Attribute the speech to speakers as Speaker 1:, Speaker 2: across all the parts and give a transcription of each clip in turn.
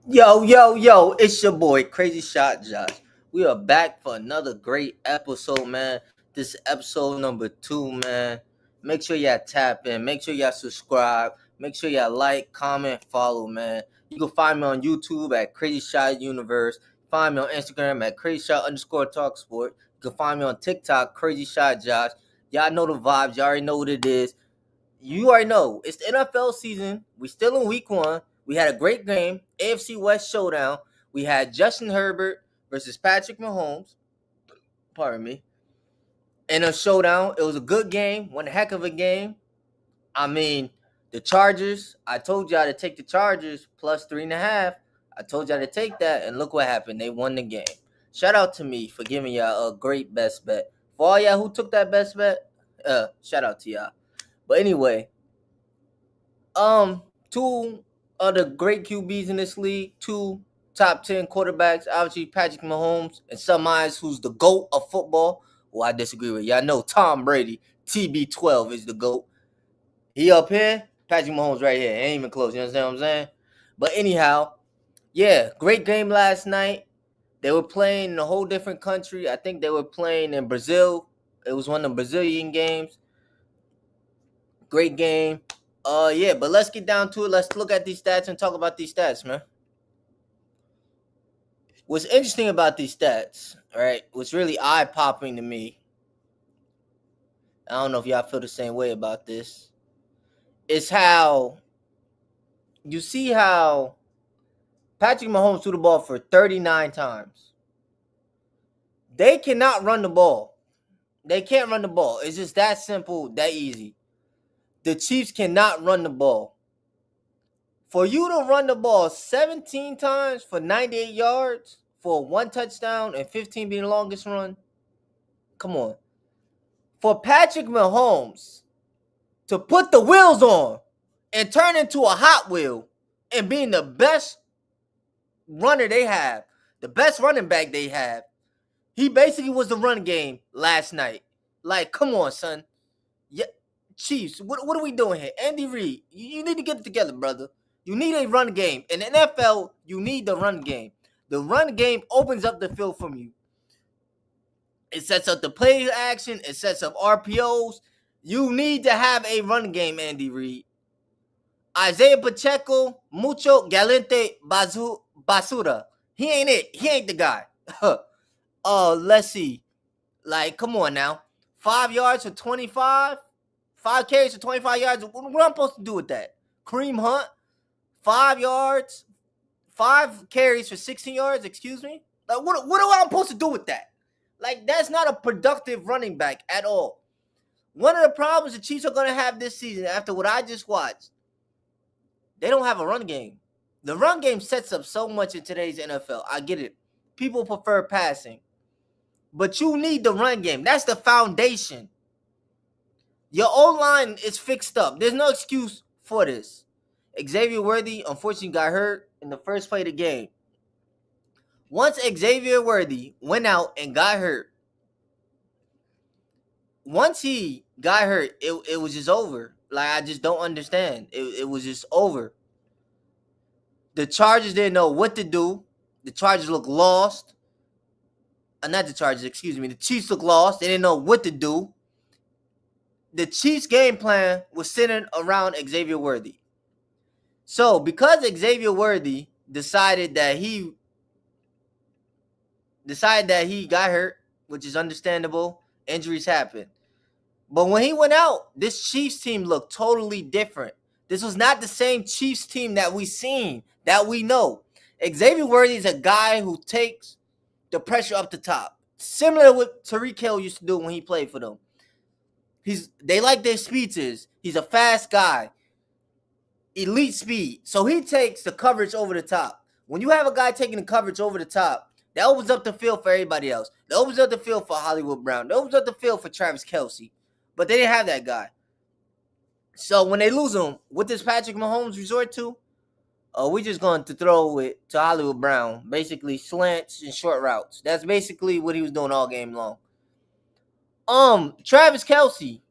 Speaker 1: Yo, it's your boy, Crazy Shot Josh. We are back for another great episode, man. This is episode number 2, man. Make sure y'all tap in. Make sure y'all subscribe. Make sure y'all like, comment, follow, man. You can find me on YouTube at Crazy Shot Universe. Find me on Instagram at Crazy Shot _ Talk Sport. You can find me on TikTok, Crazy Shot Josh. Y'all know the vibes. Y'all already know what it is. You already know it's the NFL season. We still in week 1. We had a great game, AFC West showdown. We had Justin Herbert versus Patrick Mahomes. Pardon me. In a showdown, it was a good game, one heck of a game. I mean, the Chargers. I told y'all to take the Chargers plus 3.5. I told y'all to take that, and look what happened. They won the game. Shout out to me for giving y'all a great best bet. For all y'all who took that best bet, shout out to y'all. But anyway, two other great QBs in this league, two top 10 quarterbacks, obviously Patrick Mahomes and some eyes who's the GOAT of football. Well, I disagree with y'all. Know Tom Brady, TB12 is the GOAT. He up here, Patrick Mahomes right here. Ain't even close, you understand what I'm saying? But anyhow, yeah, great game last night. They were playing in a whole different country. I think they were playing in Brazil. It was one of the Brazilian games. Great game. Yeah, but let's get down to it. Let's look at these stats and talk about these stats, man. What's interesting about these stats, right? What's really eye popping to me, I don't know if y'all feel the same way about this, is how you see how Patrick Mahomes threw the ball for 39 times. They cannot run the ball. They can't run the ball. It's just that simple, that easy. The Chiefs cannot run the ball. For you to run the ball 17 times for 98 yards for 1 touchdown and 15 being the longest run, come on. For Patrick Mahomes to put the wheels on and turn into a Hot Wheel and being the best runner they have, the best running back they have, he basically was the run game last night. Like, come on, son. Yeah, Chiefs, what are we doing here? Andy Reid, you need to get it together, brother. You need a run game. In the NFL, you need the run game. The run game opens up the field from you. It sets up the play action. It sets up RPOs. You need to have a run game, Andy Reid. Isaiah Pacheco, mucho galante basura. He ain't it. He ain't the guy. Let's see. Like, come on now. 5 yards for 25? 5 carries for 25 yards. What am I supposed to do with that? Kareem Hunt, 5 yards, 5 carries for 16 yards. Excuse me. Like, what am I supposed to do with that? Like, that's not a productive running back at all. One of the problems the Chiefs are going to have this season, after what I just watched, they don't have a run game. The run game sets up so much in today's NFL. I get it. People prefer passing. But you need the run game. That's the foundation. Your O-line is fixed up. There's no excuse for this. Xavier Worthy, unfortunately, got hurt in the first play of the game. Once Xavier Worthy went out and got hurt, once he got hurt, it was just over. Like, I just don't understand. It was just over. The Chargers didn't know what to do. The Chargers looked lost. Not the Chargers, excuse me. The Chiefs looked lost. They didn't know what to do. The Chiefs' game plan was centered around Xavier Worthy. So, because Xavier Worthy decided that he got hurt, which is understandable, injuries happen. But when he went out, this Chiefs team looked totally different. This was not the same Chiefs team that we seen, that we know. Xavier Worthy is a guy who takes the pressure up the top, similar to what Tyreek Hill used to do when he played for them. They like their speedsters. He's a fast guy, elite speed. So he takes the coverage over the top. When you have a guy taking the coverage over the top, that opens up the field for everybody else. That opens up the field for Hollywood Brown. That opens up the field for Travis Kelce. But they didn't have that guy. So when they lose him, what does Patrick Mahomes resort to? We're just going to throw it to Hollywood Brown. Basically, slants and short routes. That's basically what he was doing all game long. Travis Kelce.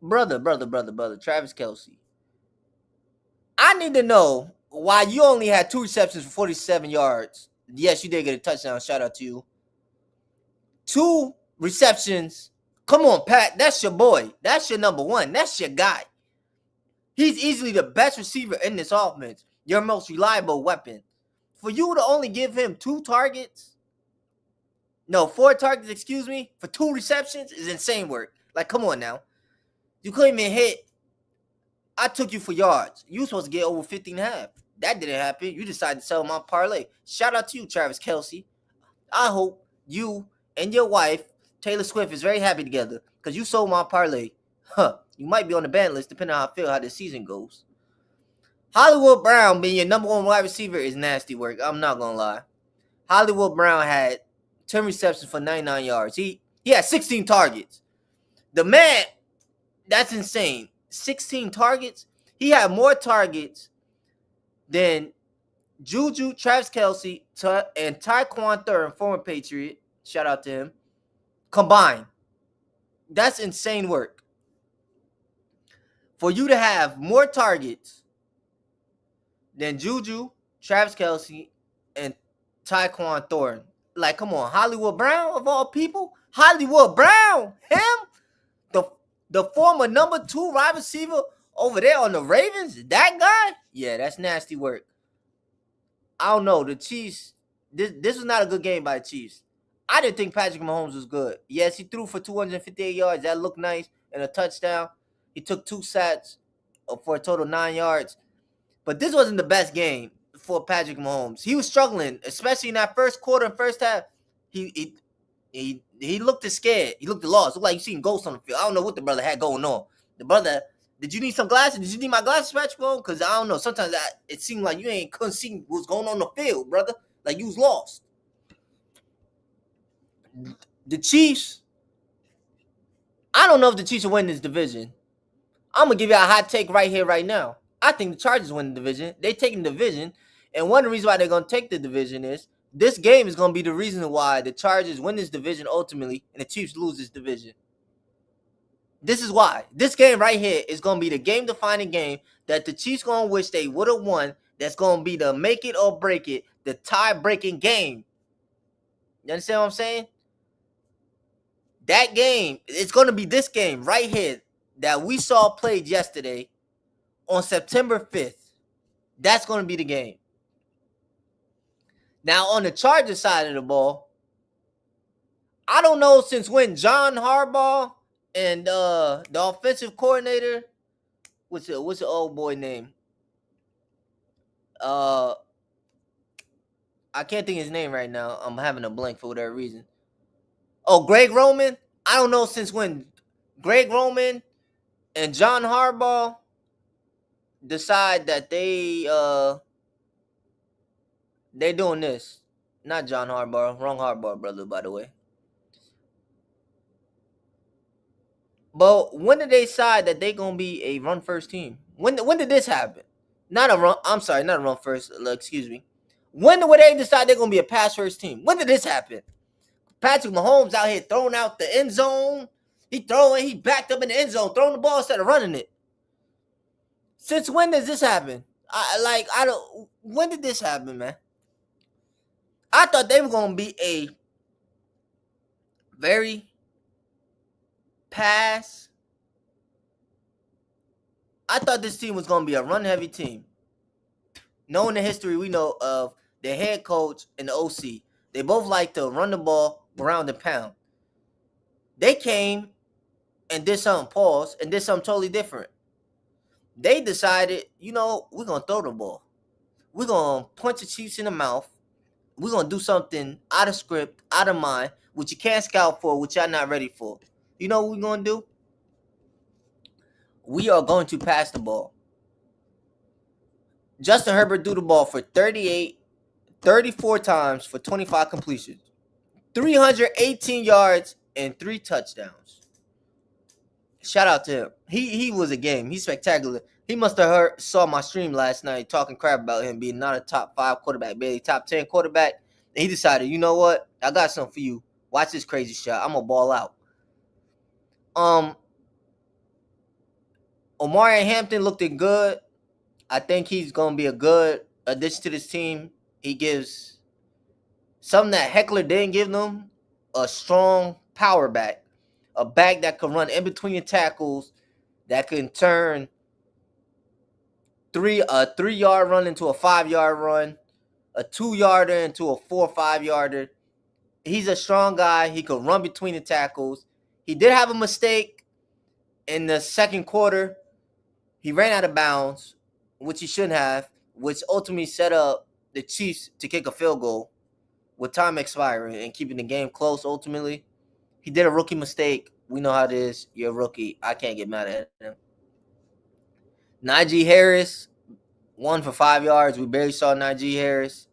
Speaker 1: Brother, Travis Kelce. I need to know while you only had 2 receptions for 47 yards, yes, you did get a touchdown. Shout out to you. 2 receptions. Come on, Pat. That's your boy. That's your number one. That's your guy. He's easily the best receiver in this offense. Your most reliable weapon. For you to only give him 2 targets, no, 4 targets, excuse me, for 2 receptions is insane work. Like, come on now. You couldn't even hit. I took you for yards. You were supposed to get over 50 and a half. That didn't happen. You decided to sell my parlay. Shout out to you, Travis Kelce. I hope you and your wife, Taylor Swift, is very happy together because you sold my parlay. Huh. You might be on the ban list depending on how I feel how this season goes. Hollywood Brown being your number one wide receiver is nasty work. I'm not going to lie. Hollywood Brown had 10 receptions for 99 yards. He had 16 targets. The man, that's insane. 16 targets. He had more targets than Juju, Travis Kelce, and Tyquan Thurman, former Patriot. Shout out to him. Combined. That's insane work. For you to have more targets than Juju, Travis Kelce, and Tyquan Thornton. Like, come on, Hollywood Brown of all people? Hollywood Brown, him? The former number 2 wide receiver over there on the Ravens? That guy? Yeah, that's nasty work. I don't know. The Chiefs, this was not a good game by the Chiefs. I didn't think Patrick Mahomes was good. Yes, he threw for 258 yards. That looked nice. And a touchdown. He took 2 sacks for a total of 9 yards. But this wasn't the best game for Patrick Mahomes. He was struggling, especially in that first quarter and first half. He looked scared. He looked lost. Looked like you seen ghosts on the field. I don't know what the brother had going on. The brother, did you need some glasses? Did you need my glasses, Patrick Mahomes? Because I don't know. Sometimes it seemed like you couldn't see what's going on the field, brother. Like you was lost. The Chiefs, I don't know if the Chiefs will win this division. I'm going to give you a hot take right here, right now. I think the Chargers win the division. They taking the division. And one of the reasons why they're going to take the division is this game is going to be the reason why the Chargers win this division ultimately and the Chiefs lose this division. This is why. This game right here is going to be the game-defining game that the Chiefs going to wish they would have won. That's going to be the make it or break it, the tie-breaking game. You understand what I'm saying? That game, it's going to be this game right here that we saw played yesterday on September 5th. That's going to be the game. Now, on the Chargers side of the ball, I don't know since when John Harbaugh and the offensive coordinator, what's the old boy name? I can't think of his name right now. I'm having a blank for whatever reason. Oh, Greg Roman. I don't know since when Greg Roman and John Harbaugh decide that they're doing this. Not John Harbaugh. Wrong Harbaugh, brother, by the way. But when did they decide that they're going to be a run-first team? When did this happen? Not a run-first. Excuse me. When did they decide they're going to be a pass-first team? When did this happen? Patrick Mahomes out here throwing out the end zone. He backed up in the end zone, throwing the ball instead of running it. Since when does this happen? When did this happen, man? I thought they were going to be a very pass. I thought this team was going to be a run-heavy team. Knowing the history we know of the head coach and the OC, they both like to run the ball ground and pound. They came and did something, and did something totally different. They decided, we're going to throw the ball. We're going to punch the Chiefs in the mouth. We're going to do something out of script, out of mind, which you can't scout for, which y'all not ready for. You know what we're going to do? We are going to pass the ball. Justin Herbert threw the ball for 34 times for 25 completions. 318 yards and 3 touchdowns. Shout out to him. He was a game. He's spectacular. He must have saw my stream last night talking crap about him being not a top 5 quarterback, barely top 10 quarterback. And he decided, you know what? I got something for you. Watch this crazy shot. I'm going to ball out. Omari Hampton looked good. I think he's going to be a good addition to this team. He gives something that Heckler didn't give them: a strong power back, a back that can run in between the tackles, that can turn a 3 yard run into a 5 yard run, a 2 yarder into a 4 or 5 yarder. He's a strong guy. He could run between the tackles. He did have a mistake in the second quarter. He ran out of bounds, which he shouldn't have, which ultimately set up the Chiefs to kick a field goal with time expiring and keeping the game close ultimately. He did a rookie mistake. We know how it is. You're a rookie. I can't get mad at him. Najee Harris, 1 for 5 yards. We barely saw Najee Harris.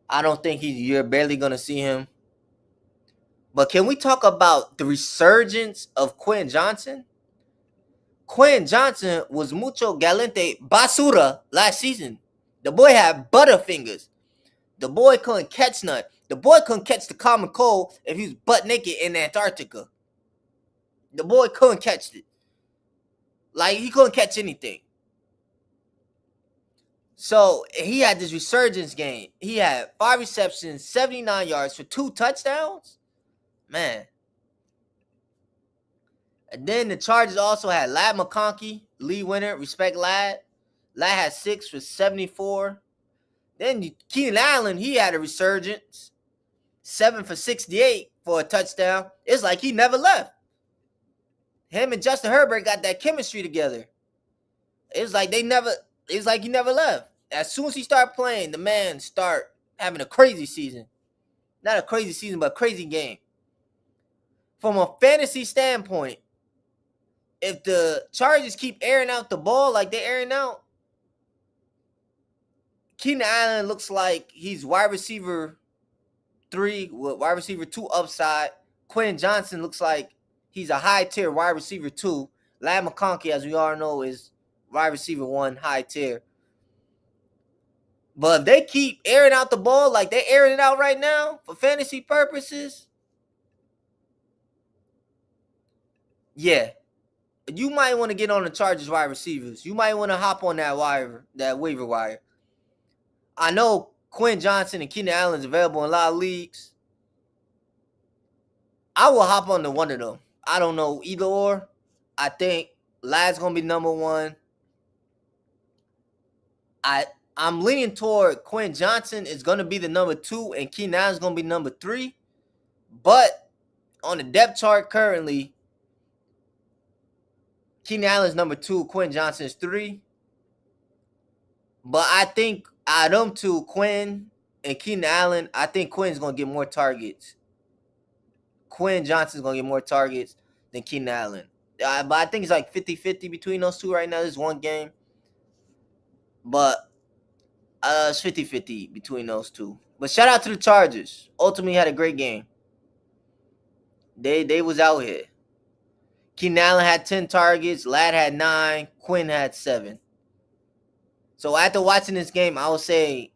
Speaker 1: I don't think you're barely going to see him. But can we talk about the resurgence of Quinn Johnson? Quinn Johnson was mucho galante basura last season. The boy had butterfingers. The boy couldn't catch none. The boy couldn't catch the common cold if he was butt naked in Antarctica. The boy couldn't catch it. Like, he couldn't catch anything. So, he had this resurgence game. He had 5 receptions, 79 yards for 2 touchdowns. Man. And then the Chargers also had Ladd McConkey, lead winner. Respect Ladd. Ladd had 6 for 74. Then Keenan Allen, he had a resurgence. 7 for 68 for a touchdown. It's like he never left. Him and Justin Herbert got that chemistry together. It's like he never left. As soon as he started playing, the man start having a crazy season. Not a crazy season, but a crazy game. From a fantasy standpoint, if the Chargers keep airing out the ball like they're airing out, Keenan Allen looks like he's wide receiver 3 with wide receiver 2 upside. Quinn Johnson looks like he's a high tier wide receiver 2. Ladd McConkey, as we all know, is wide receiver 1, high tier. But if they keep airing out the ball like they're airing it out right now for fantasy purposes, yeah, you might want to get on the Chargers wide receivers. You might want to hop on that waiver wire. I know Quinn Johnson and Keenan Allen's available in a lot of leagues. I will hop on to one of them. I don't know either or. I think Ladd's going to be number 1. I'm leaning toward Quinn Johnson is going to be the number 2 and Keenan Allen's going to be number 3. But on the depth chart currently, Keenan Allen's number 2, Quinn Johnson is 3. But I think out of them two, Quinn and Keenan Allen, I think Quinn's going to get more targets. Quinn Johnson's going to get more targets than Keenan Allen. But I think it's like 50-50 between those two right now. This is one game. But it's 50-50 between those two. But shout out to the Chargers. Ultimately had a great game. They was out here. Keenan Allen had 10 targets. Ladd had 9. Quinn had 7. So after watching this game, I would say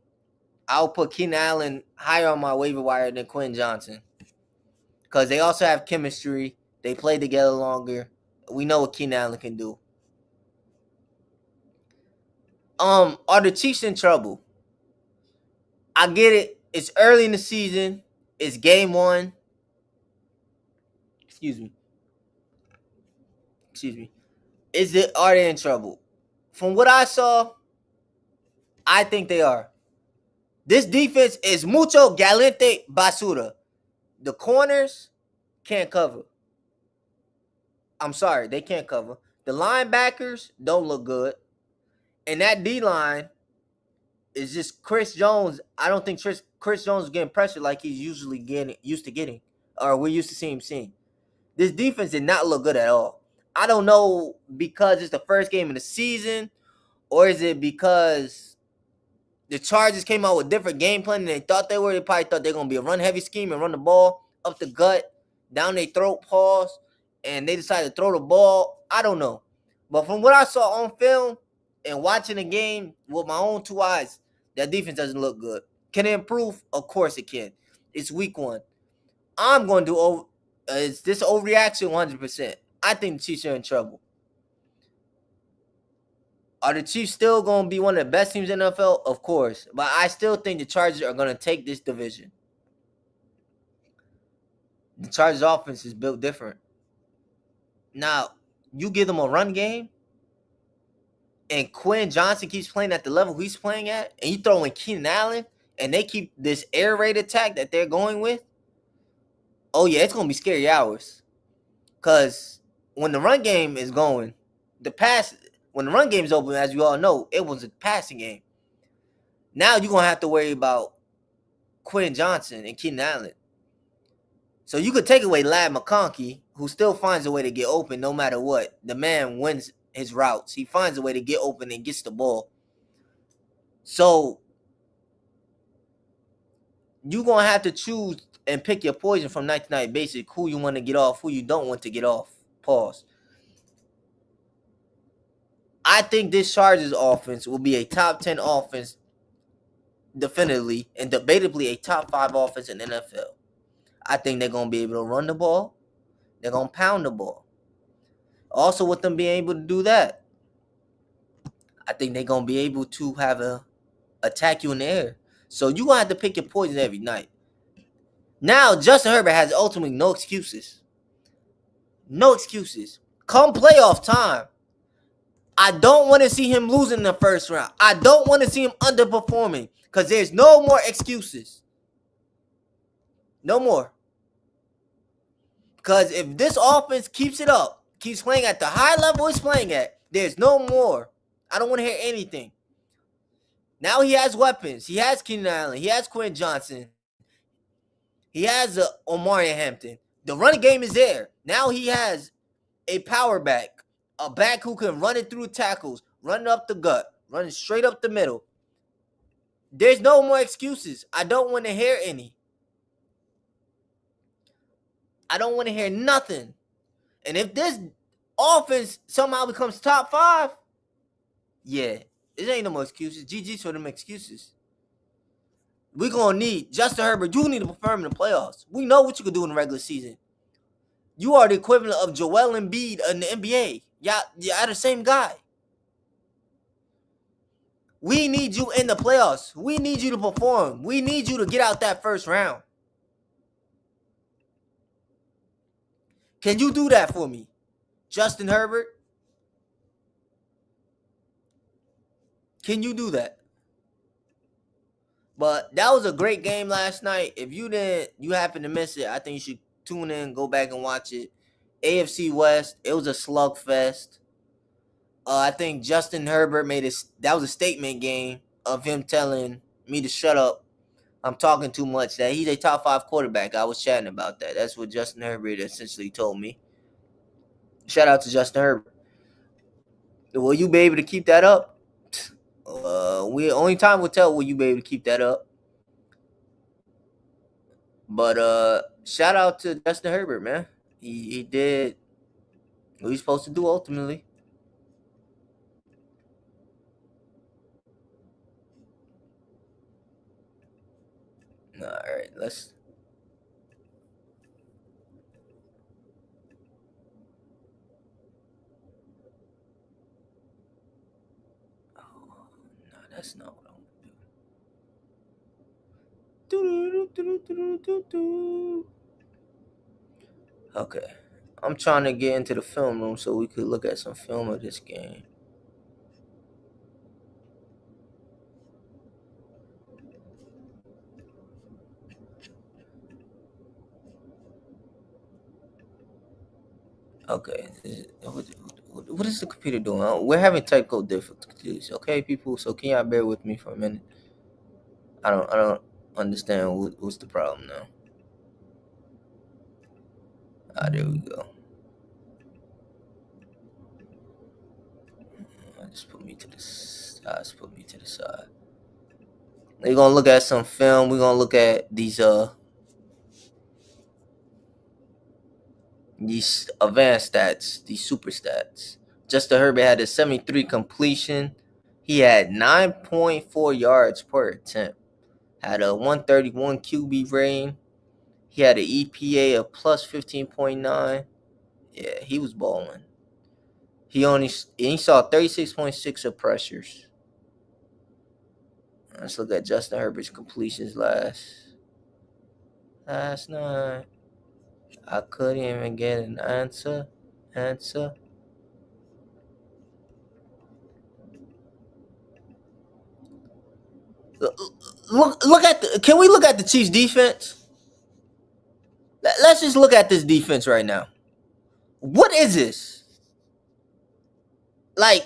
Speaker 1: I'll put Keenan Allen higher on my waiver wire than Quinn Johnson. Because they also have chemistry. They play together longer. We know what Keenan Allen can do. Are the Chiefs in trouble? I get it. It's early in the season. It's game 1. Excuse me. Are they in trouble? From what I saw, I think they are. This defense is mucho galante basura. The corners can't cover. I'm sorry, they can't cover. The linebackers don't look good. And that D-line is just Chris Jones. I don't think Chris Jones is getting pressure like he's usually used to getting. Or we're used to seeing him seeing. This defense did not look good at all. I don't know because it's the first game of the season, or is it because the Chargers came out with different game plan than they thought they were. They probably thought they were going to be a run-heavy scheme and run the ball up the gut, down their throat, pause, and they decided to throw the ball. I don't know. But from what I saw on film and watching the game with my own 2 eyes, that defense doesn't look good. Can it improve? Of course it can. It's week 1. I'm going to do is this overreaction 100%. I think the Chiefs are in trouble. Are the Chiefs still going to be one of the best teams in the NFL? Of course. But I still think the Chargers are going to take this division. The Chargers offense is built different. Now, you give them a run game, and Quinn Johnson keeps playing at the level he's playing at, and you throw in Keenan Allen, and they keep this air raid attack that they're going with, oh, yeah, it's going to be scary hours. Because when the run game is going, when the run game is open, as you all know, it was a passing game. Now you're going to have to worry about Quinn Johnson and Keenan Allen. So you could take away Lad McConkey, who still finds a way to get open no matter what. The man wins his routes. He finds a way to get open and gets the ball. So you're going to have to choose and pick your poison from night to night, basically, who you want to get off, who you don't want to get off. Pause. I think this Chargers offense will be a top 10 offense definitively and debatably a top 5 offense in the NFL. I think they're going to be able to run the ball. They're going to pound the ball. Also, with them being able to do that, I think they're going to be able to attack you in the air. So you're going to have to pick your poison every night. Now, Justin Herbert has ultimately no excuses. No excuses. Come playoff time, I don't want to see him losing in the first round. I don't want to see him underperforming because there's no more excuses. No more. Because if this offense keeps it up, keeps playing at the high level it's playing at, there's no more. I don't want to hear anything. Now he has weapons. He has Keenan Allen. He has Quinn Johnson. He has Omari Hampton. The running game is there. Now he has a power back. A back who can run it through tackles, run up the gut, run it straight up the middle. There's no more excuses. I don't want to hear any. I don't want to hear nothing. And if this offense somehow becomes top 5, yeah, there ain't no more excuses. GG's for them excuses. We're going to need Justin Herbert. You need to perform in the playoffs. We know what you can do in the regular season. You are the equivalent of Joel Embiid in the NBA. Y'all the same guy. We need you in the playoffs. We need you to perform. We need you to get out that first round. Can you do that for me, Justin Herbert? Can you do that? But that was a great game last night. If you happen to miss it, I think you should tune in, go back and watch it. AFC West, it was a slugfest. I think Justin Herbert that was a statement game of him telling me to shut up. I'm talking too much. That he's a top 5 quarterback. I was chatting about that. That's what Justin Herbert essentially told me. Shout out to Justin Herbert. Will you be able to keep that up? Only time will tell will you be able to keep that up. But shout out to Justin Herbert, man. He did what he's supposed to do ultimately. All right, let's. Oh, no, that's not what I want to do. Okay, I'm trying to get into the film room so we could look at some film of this game. Okay, what is the computer doing? We're having technical difficulties. Okay, people. So can y'all bear with me for a minute? I don't understand what's the problem now. There we go. Just put me to the side. We're gonna look at some film. We're gonna look at these advanced stats, these super stats. Justin Herbert had a 73 completion. He had 9.4 yards per attempt. Had a 131 QB rating. He had an EPA of plus 15.9. Yeah, he was balling. He saw 36.6 of pressures. Let's look at Justin Herbert's completions last night. I couldn't even get an answer. Look at can we look at the Chiefs defense? Let's just look at this defense right now. What is this? Like,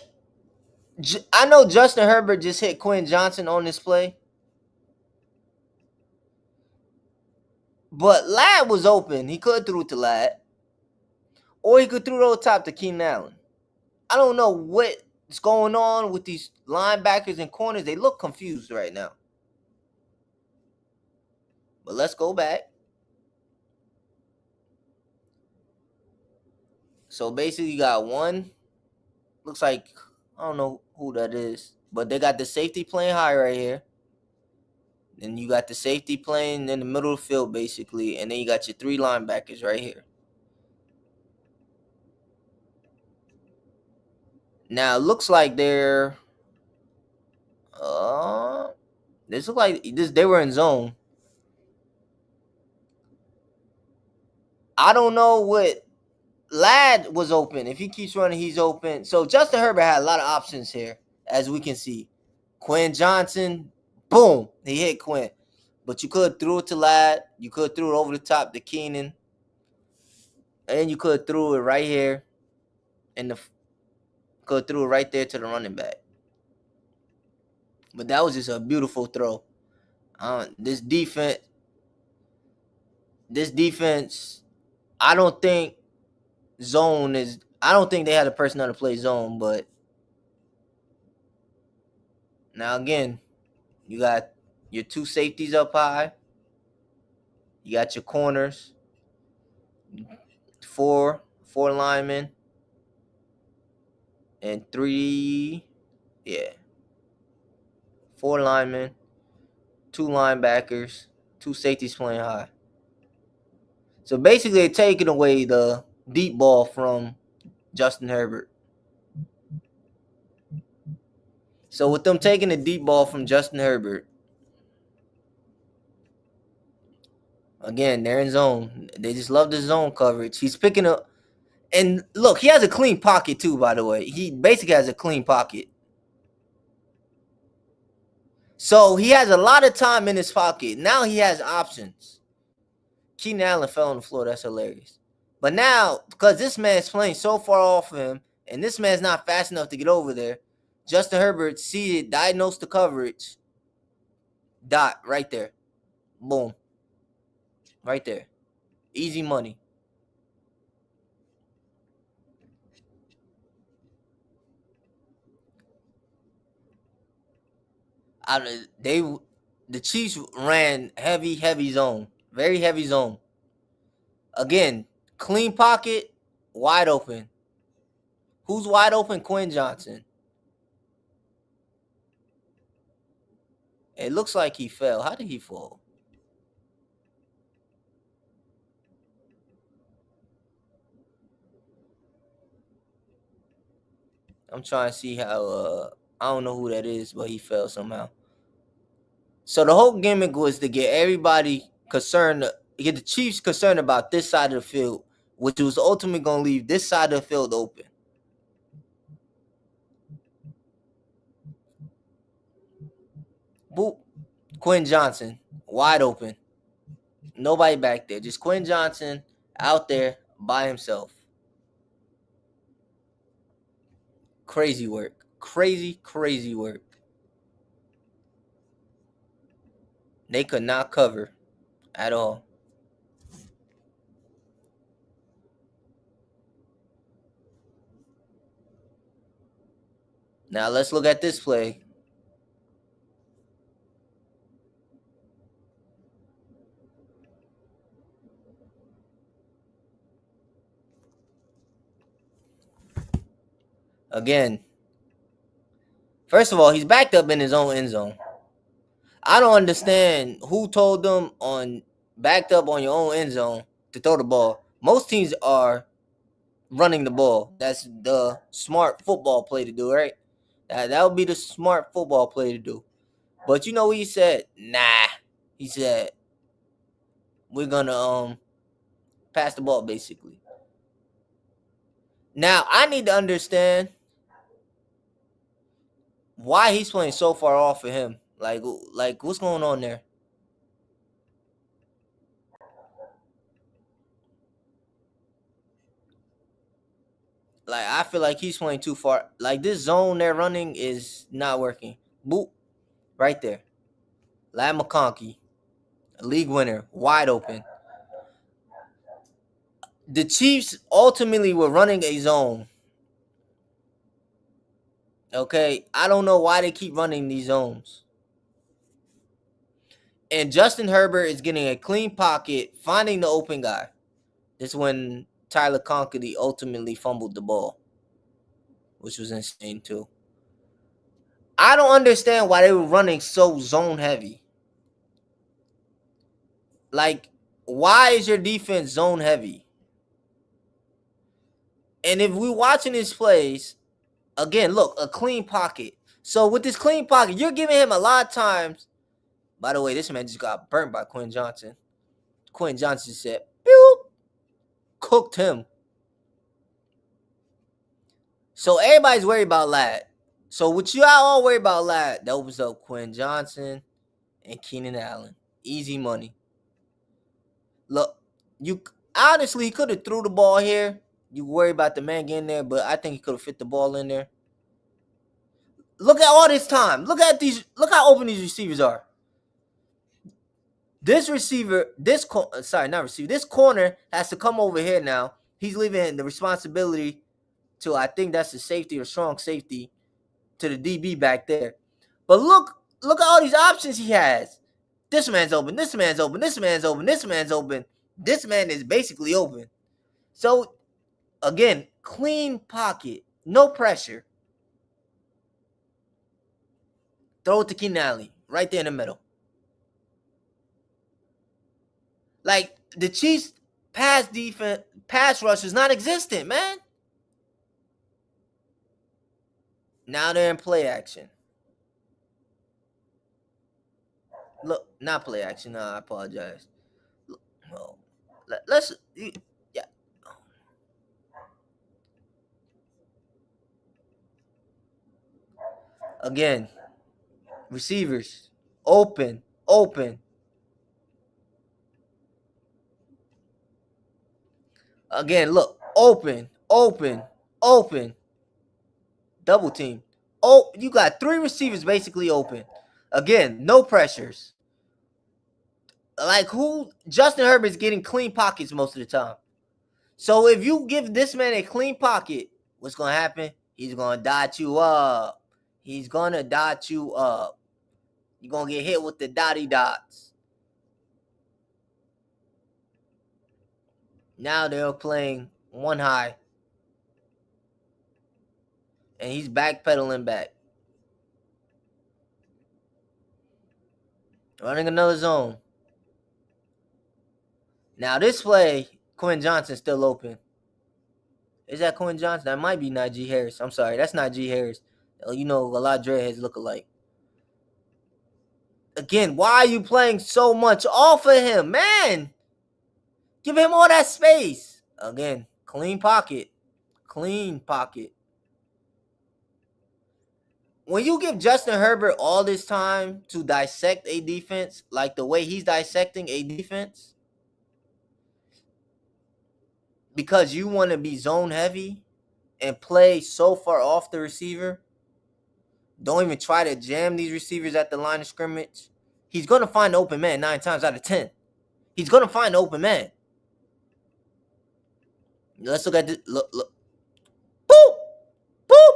Speaker 1: I know Justin Herbert just hit Quinn Johnson on this play, but Ladd was open. He could have threw it to Ladd, or he could throw it over top to Keenan Allen. I don't know what's going on with these linebackers and corners. They look confused right now. But let's go back. So basically, you got one. Looks like, I don't know who that is, but they got the safety playing high right here. Then you got the safety playing in the middle of the field, basically, and then you got your three linebackers right here. Now it looks like they're this look like this they were in zone. I don't know what Ladd was open. If he keeps running, he's open. So Justin Herbert had a lot of options here, as we can see. Quinn Johnson, boom, he hit Quinn. But you could have threw it to Ladd. You could have threw it over the top to Keenan. And you could have threw it right here. Could have threw it right there to the running back. But that was just a beautiful throw. This defense, I don't think they had a personnel to play zone, but now again, you got your two safeties up high. You got your corners, four linemen, and four linemen, two linebackers, two safeties playing high. So basically, they're taking away the deep ball from Justin Herbert. So with them taking the deep ball from Justin Herbert, again, they're in zone. They just love the zone coverage. He's picking up. And look, he has a clean pocket too, by the way. He basically has a clean pocket. So he has a lot of time in his pocket. Now he has options. Keenan Allen fell on the floor. That's hilarious. But now, because this man's playing so far off of him, and this man's not fast enough to get over there, Justin Herbert sees it, diagnosed the coverage. Dot, right there. Boom. Right there. Easy money. The Chiefs ran heavy zone. Very heavy zone. Again, clean pocket, wide open. Who's wide open? Quinn Johnson. It looks like he fell. How did he fall? I'm trying to see how I don't know who that is, but he fell somehow. So the whole gimmick was to get everybody concerned, get the Chiefs concerned about this side of the field, which was ultimately going to leave this side of the field open. Boop. Quinn Johnson, wide open. Nobody back there. Just Quinn Johnson out there by himself. Crazy work. Crazy work. They could not cover at all. Now let's look at this play. Again, first of all, he's backed up in his own end zone. I don't understand who told them on backed up on your own end zone to throw the ball. Most teams are running the ball. That's the smart football play to do, right? That would be the smart football play to do. But you know what he said? Nah. He said, we're gonna pass the ball basically. Now I need to understand why he's playing so far off of him. Like what's going on there? Like I feel like he's playing too far. Like this zone they're running is not working. Boop, right there. Lad McConkey, league winner, wide open. The Chiefs ultimately were running a zone. Okay, I don't know why they keep running these zones. And Justin Herbert is getting a clean pocket, finding the open guy. This is when Tyler Conklin ultimately fumbled the ball, which was insane too. I don't understand why they were running so zone heavy. Like, why is your defense zone heavy? And if we're watching his plays, again, look, a clean pocket. So with this clean pocket, you're giving him a lot of times. By the way, this man just got burnt by Quinn Johnson. Quinn Johnson said, "Boop," cooked him. So everybody's worried about Lad. So what you all worry about Lad, that opens up Quinn Johnson and Keenan Allen. Easy money. Look, you honestly could have threw the ball here. You worry about the man getting there, but I think he could have fit the ball in there. Look at all this time. Look at these. Look how open these receivers are. This receiver, not receiver. This corner has to come over here now. He's leaving the responsibility to, I think that's the safety or strong safety, to the DB back there. But look at all these options he has. This man's open. This man's open. This man's open. This man's open. This man is basically open. So again, clean pocket, no pressure. Throw it to Keenan Allen right there in the middle. Like the Chiefs' pass rush is non-existent, man. Now they're in play action. Look, not play action. No, I apologize. Well, let's, yeah. Again, receivers, open, open. Again, look, open, open, open. Double team. Oh, you got three receivers basically open. Again, no pressures. Like who? Justin Herbert's getting clean pockets most of the time. So if you give this man a clean pocket, what's gonna happen? He's gonna dot you up. He's gonna dot you up. You're gonna get hit with the dotty dots. Now they're playing one high. And he's backpedaling back. Running another zone. Now this play, Quinn Johnson's still open. Is that Quinn Johnson? That might be Najee Harris. I'm sorry, that's Najee Harris. You know, a lot of dreadheads look alike. Again, why are you playing so much off of him, man? Give him all that space. Again, clean pocket. Clean pocket. When you give Justin Herbert all this time to dissect a defense, like the way he's dissecting a defense, because you want to be zone heavy and play so far off the receiver, don't even try to jam these receivers at the line of scrimmage. He's going to find the open man 9 times out of 10. He's going to find the open man. Let's look at this. Look. Boop. Boop.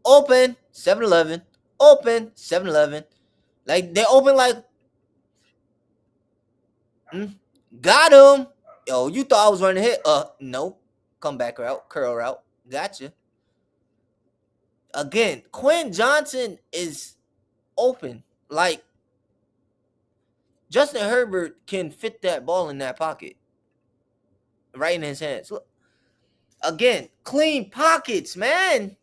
Speaker 1: Open. 7-Eleven. Open. 7-Eleven. Like, they're open like... Got him. Yo, you thought I was running hit? No. Come back route. Curl route. Gotcha. Again, Quinn Johnson is open. Like, Justin Herbert can fit that ball in that pocket. Right in his hands. Look. Again, clean pockets, man.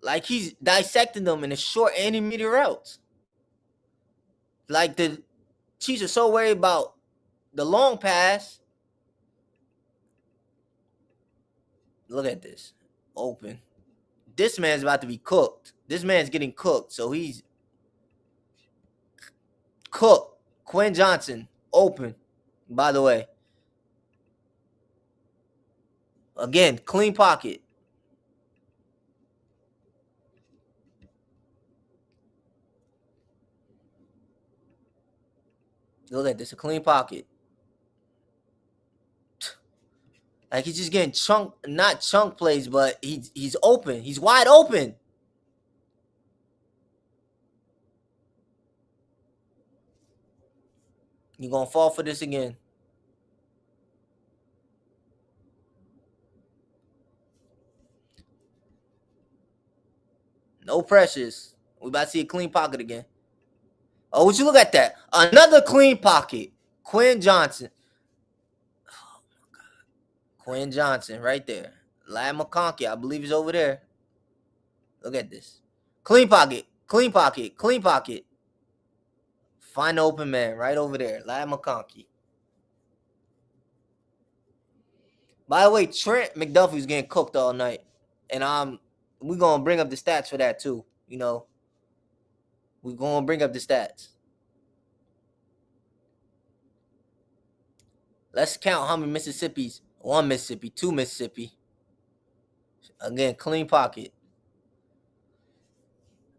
Speaker 1: Like he's dissecting them in the short and intermediate routes. Like the Chiefs are so worried about the long pass. Look at this. Open. This man's about to be cooked. This man's getting cooked. So he's cooked. Quinn Johnson, open. By the way. Again, clean pocket. Look at this. A clean pocket. Like he's just getting not chunk plays, but he's open. He's wide open. You're gonna fall for this again. No pressures. We about to see a clean pocket again. Oh, would you look at that? Another clean pocket. Quinn Johnson. Quinn Johnson right there. Lad McConkey, I believe he's over there. Look at this. Clean pocket. Clean pocket. Clean pocket. Find the open man right over there. Lad McConkey. By the way, Trent McDuffie's getting cooked all night. And we're gonna bring up the stats for that too. You know. We're gonna bring up the stats. Let's count how many Mississippis. 1 Mississippi, 2 Mississippi. Again, clean pocket.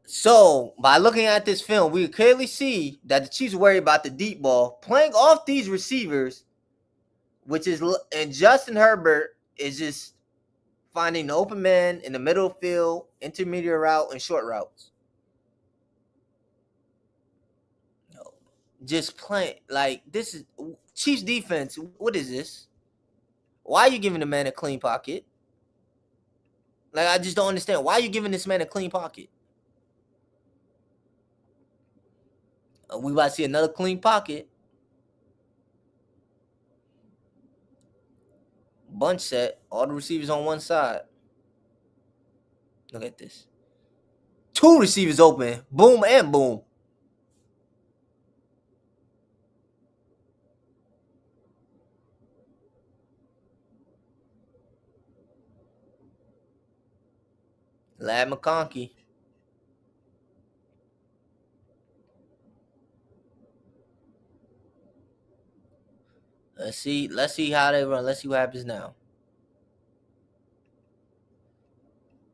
Speaker 1: So, by looking at this film, we clearly see that the Chiefs worry about the deep ball. Playing off these receivers, and Justin Herbert is just finding the open man in the middle of the field, intermediate route, and short routes. Just playing. Like, this is Chiefs defense. What is this? Why are you giving the man a clean pocket? Like, I just don't understand. Why are you giving this man a clean pocket? We about to see another clean pocket. Bunch set. All the receivers on one side. Look at this. 2 receivers open. Boom and boom. Lad McConkey. Let's see how they run. Let's see what happens now.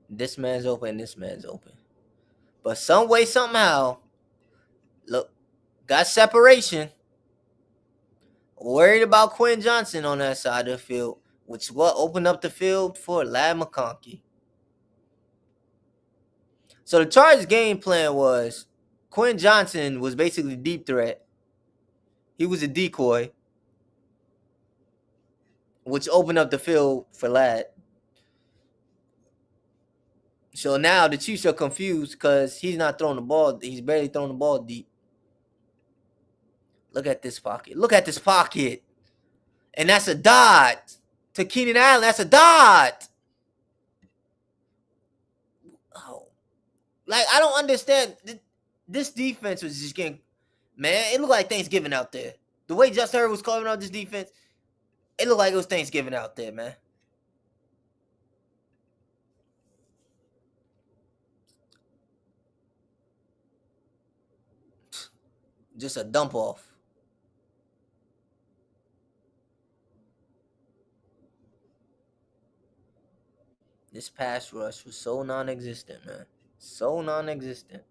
Speaker 1: This man's open, this man's open. But some way, somehow, look, got separation. Worried about Quinn Johnson on that side of the field, which what opened up the field for Lad McConkey. So the Chargers' game plan was Quinn Johnson was basically a deep threat. He was a decoy, which opened up the field for Lad. So now the Chiefs are confused because he's not throwing the ball. He's barely throwing the ball deep. Look at this pocket. Look at this pocket. And that's a dot. To Keenan Allen, that's a dot. Oh. Like, I don't understand. This defense was just getting... Man, it looked like Thanksgiving out there. The way Justin Herbert was calling out this defense, it looked like it was Thanksgiving out there, man. Just a dump off. This pass rush was so non-existent, man. So non-existent.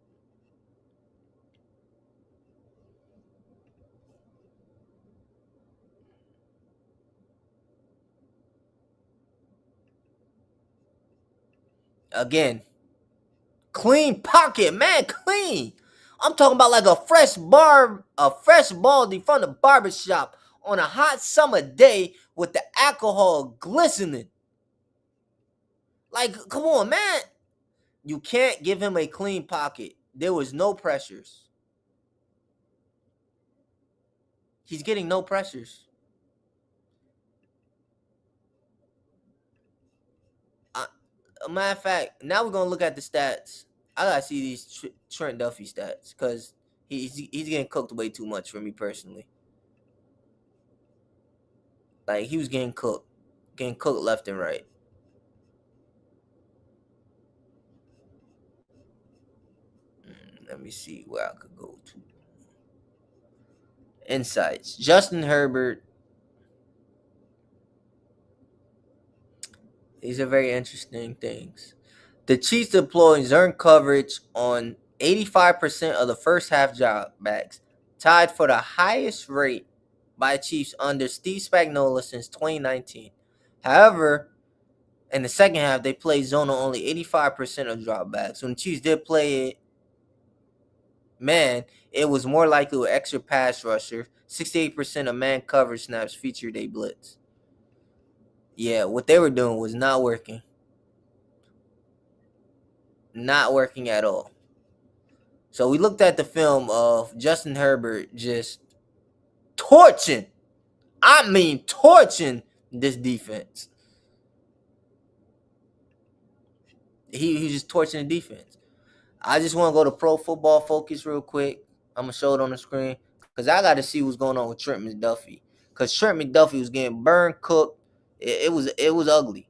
Speaker 1: Again, clean pocket, man, clean. I'm talking about like a fresh baldy from the barbershop on a hot summer day with the alcohol glistening. Like, come on, man. You can't give him a clean pocket. There was no pressures. He's getting no pressures. A matter of fact, now we're gonna look at the stats. I gotta see these Trent Duffy stats because he's getting cooked way too much for me personally. Like he was getting cooked left and right. Let me see where I could go to. Insights. Justin Herbert. These are very interesting things. The Chiefs deployed zone coverage on 85% of the first half dropbacks, tied for the highest rate by Chiefs under Steve Spagnuolo since 2019. However, in the second half, they played zone on only 85% of dropbacks. When the Chiefs did play it, man, it was more likely with extra pass rusher. 68% of man coverage snaps featured a blitz. Yeah, what they were doing was not working. Not working at all. So we looked at the film of Justin Herbert just torching. I mean, torching this defense. He's just torching the defense. I just want to go to Pro Football Focus real quick. I'm gonna show it on the screen because I got to see what's going on with Trent McDuffie. Because Trent McDuffie was getting burned, cooked. It was ugly.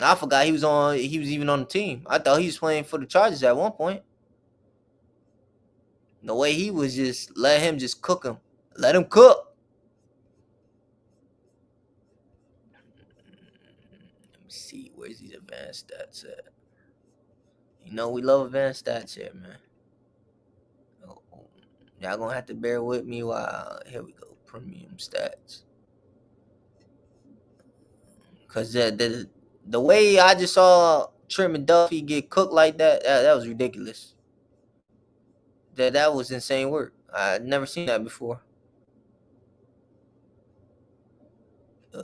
Speaker 1: I forgot he was on. He was even on the team. I thought he was playing for the Chargers at one point. The way he was just let him just cook him. Let him cook. Let me see where's these advanced stats at. You know we love advanced stats here, man. Oh, y'all gonna have to bear with me while here we go. Premium stats. Cause the way I just saw Trent McDuffie get cooked like that was ridiculous. That was insane work. I'd never seen that before. Uh,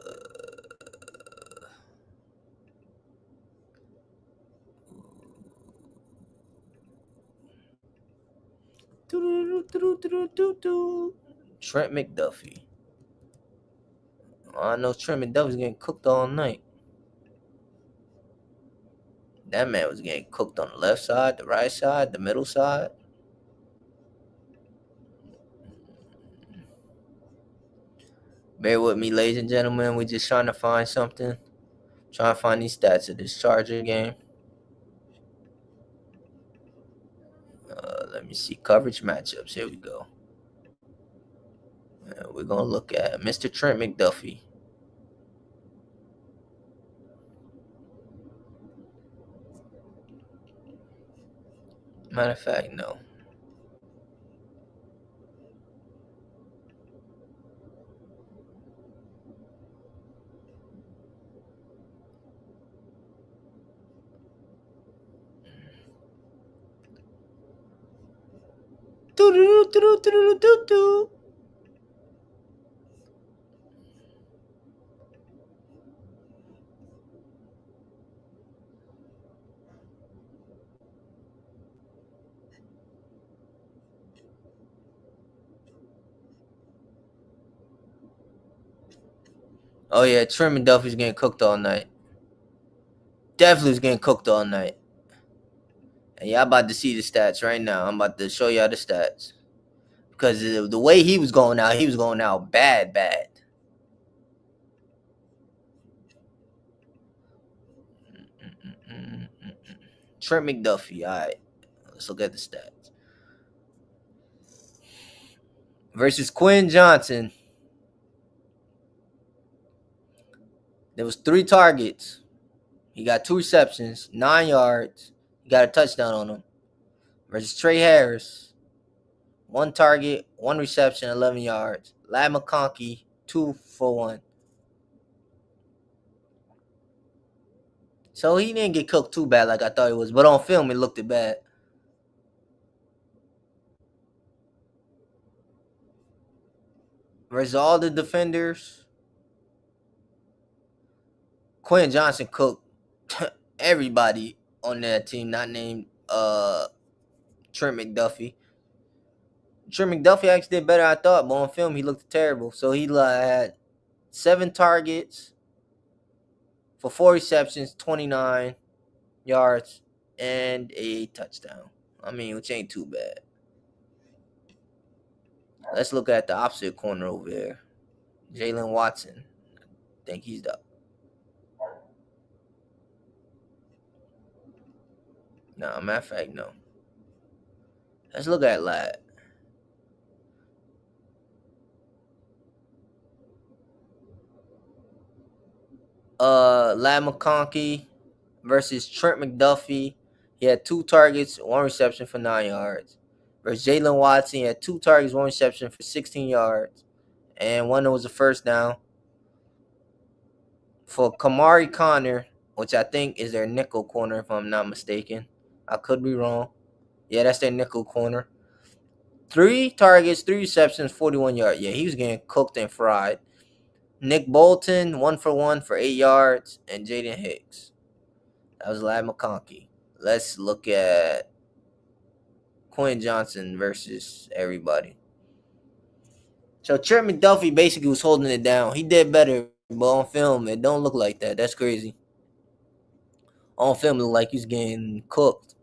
Speaker 1: Trent McDuffie. I know Trent McDuffie's getting cooked all night. That man was getting cooked on the left side, the right side, the middle side. Bear with me, ladies and gentlemen. We're just trying to find something. Trying to find these stats of this Charger game. Let me see coverage matchups. Here we go. We're gonna look at Mr. Trent McDuffie. Matter of fact, no. Oh yeah, Trent McDuffie's getting cooked all night. Definitely was getting cooked all night. And y'all about to see the stats right now. I'm about to show y'all the stats. Because the way he was going out bad, bad. Trent McDuffie, all right. Let's look at the stats. Versus Quinn Johnson. There was 3 targets. He got 2 receptions, 9 yards. He got a touchdown on him. Versus Trey Harris. 1 target, 1 reception, 11 yards. Lad McConkey, 2 for 1. So he didn't get cooked too bad like I thought he was. But on film, it looked bad. Versus all the defenders, Quinn Johnson cooked everybody on that team, not named Trent McDuffie. Trent McDuffie actually did better than I thought, but on film he looked terrible. So he had 7 targets for 4 receptions, 29 yards, and a touchdown. I mean, which ain't too bad. Let's look at the opposite corner over there. Jalen Watson. I think he's the. No, matter of fact, no. Let's look at Lad. Lad McConkey versus Trent McDuffie. He had 2 targets, 1 reception for 9 yards. Versus Jalen Watson, he had 2 targets, 1 reception for 16 yards. And one that was a first down. For Kamari Connor, which I think is their nickel corner, if I'm not mistaken. I could be wrong. Yeah, that's their nickel corner. 3 targets, 3 receptions, 41 yards. Yeah, he was getting cooked and fried. Nick Bolton, 1 for 1 for 8 yards, and Jaden Hicks. That was Lad McConkey. Let's look at Quinn Johnson versus everybody. So Trent McDuffie basically was holding it down. He did better, but on film, it don't look like that. That's crazy. On film, it looked like he's getting cooked.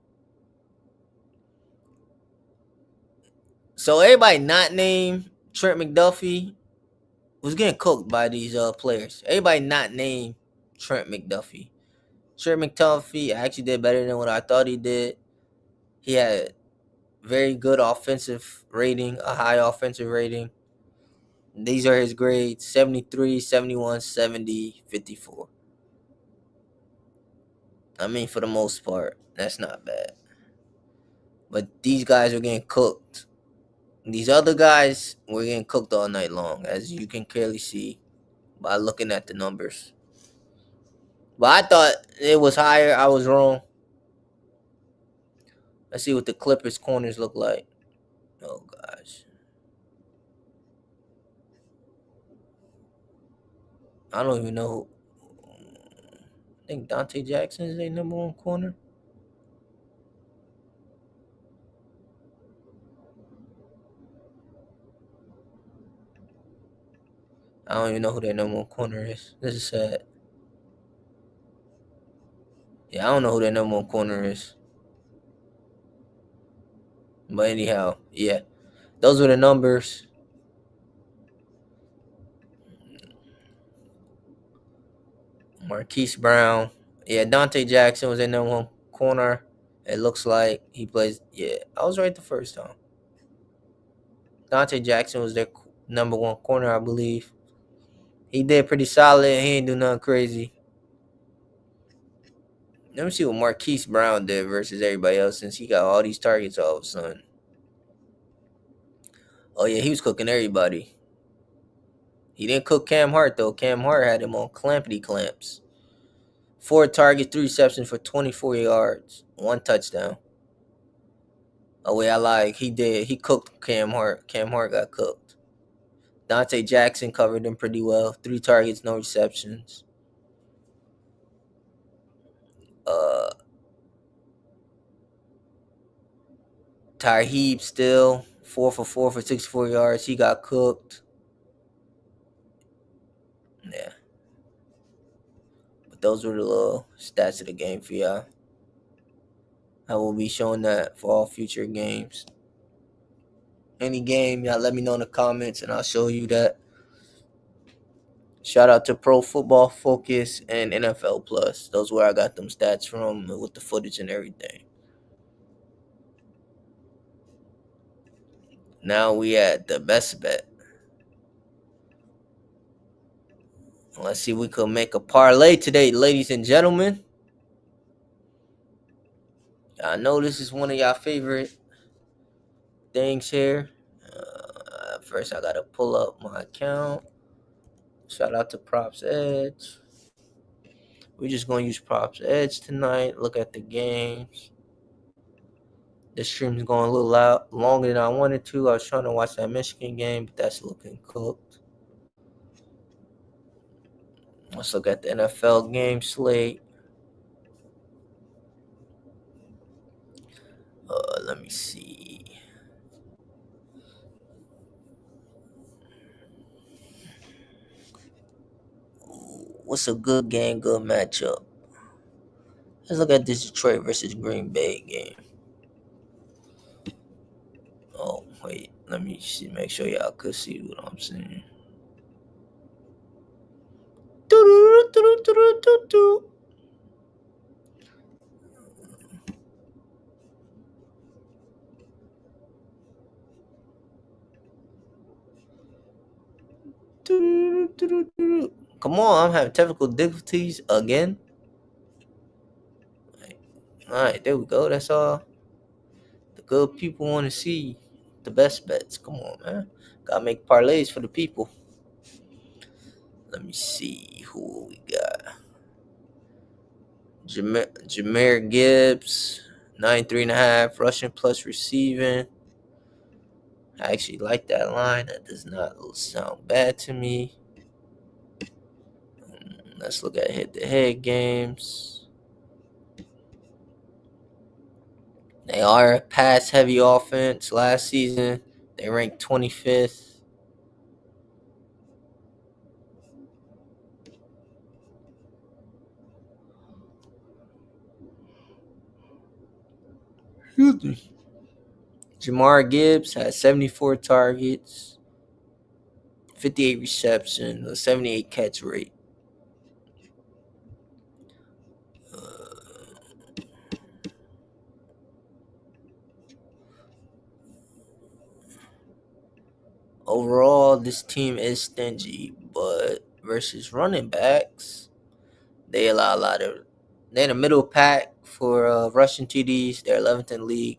Speaker 1: So everybody not named Trent McDuffie was getting cooked by these players. Everybody not named Trent McDuffie. Trent McDuffie actually did better than what I thought he did. He had very good offensive rating, a high offensive rating. These are his grades: 73, 71, 70, 54. I mean, for the most part, that's not bad. But these guys are getting cooked. These other guys were getting cooked all night long, as you can clearly see by looking at the numbers. But I thought it was higher. I was wrong. Let's see what the Clippers corners look like. Oh, gosh. I don't even know. I think Dante Jackson is their number 1 corner. I don't even know who their number 1 corner is. This is sad. Yeah, I don't know who their number 1 corner is. But anyhow, yeah. Those were the numbers. Marquise Brown. Yeah, Dante Jackson was their number 1 corner. It looks like he plays. Yeah, I was right the first time. Dante Jackson was their number 1 corner, I believe. He did pretty solid. He ain't do nothing crazy. Let me see what Marquise Brown did versus everybody else since he got all these targets all of a sudden. Oh, yeah, he was cooking everybody. He didn't cook Cam Hart, though. Cam Hart had him on clampity clamps. 4 targets, 3 receptions for 24 yards, 1 touchdown. Oh, wait, I lied. He did. He cooked Cam Hart. Cam Hart got cooked. Dante Jackson covered him pretty well. 3 targets, no receptions. Uh, Tyreek still 4 for 4 for 64 yards. He got cooked. Yeah. But those were the little stats of the game for y'all. I will be showing that for all future games. Any game, y'all let me know in the comments and I'll show you that. Shout out to Pro Football Focus and NFL Plus. Those where I got them stats from with the footage and everything. Now we at the best bet. Let's see if we could make a parlay today, ladies and gentlemen. I know this is one of y'all favorite things here. First, I gotta pull up my account. Shout out to Props Edge. We're just gonna use Props Edge tonight. Look at the games. This stream's going a little longer than I wanted to. I was trying to watch that Michigan game, but that's looking cooked. Let's look at the NFL game slate. Let me see. What's a good game, good matchup? Let's look at this Detroit versus Green Bay game. Oh, wait. Let me see. Make sure y'all could see what I'm saying. Come on, I'm having technical difficulties again. All right, there we go. That's all. The good people want to see the best bets. Come on, man. Gotta make parlays for the people. Let me see who we got. Jameer Gibbs, 93.5 rushing plus receiving. I actually like that line. That does not sound bad to me. Let's look at head-to-head games. They are a pass-heavy offense. Last season, they ranked 25th. Excuse me. Jamar Gibbs had 74 targets, 58 receptions, a 78 catch rate. Overall, this team is stingy, but versus running backs, they allow a lot of. They're in the middle pack for rushing TDs. They're 11th in the league,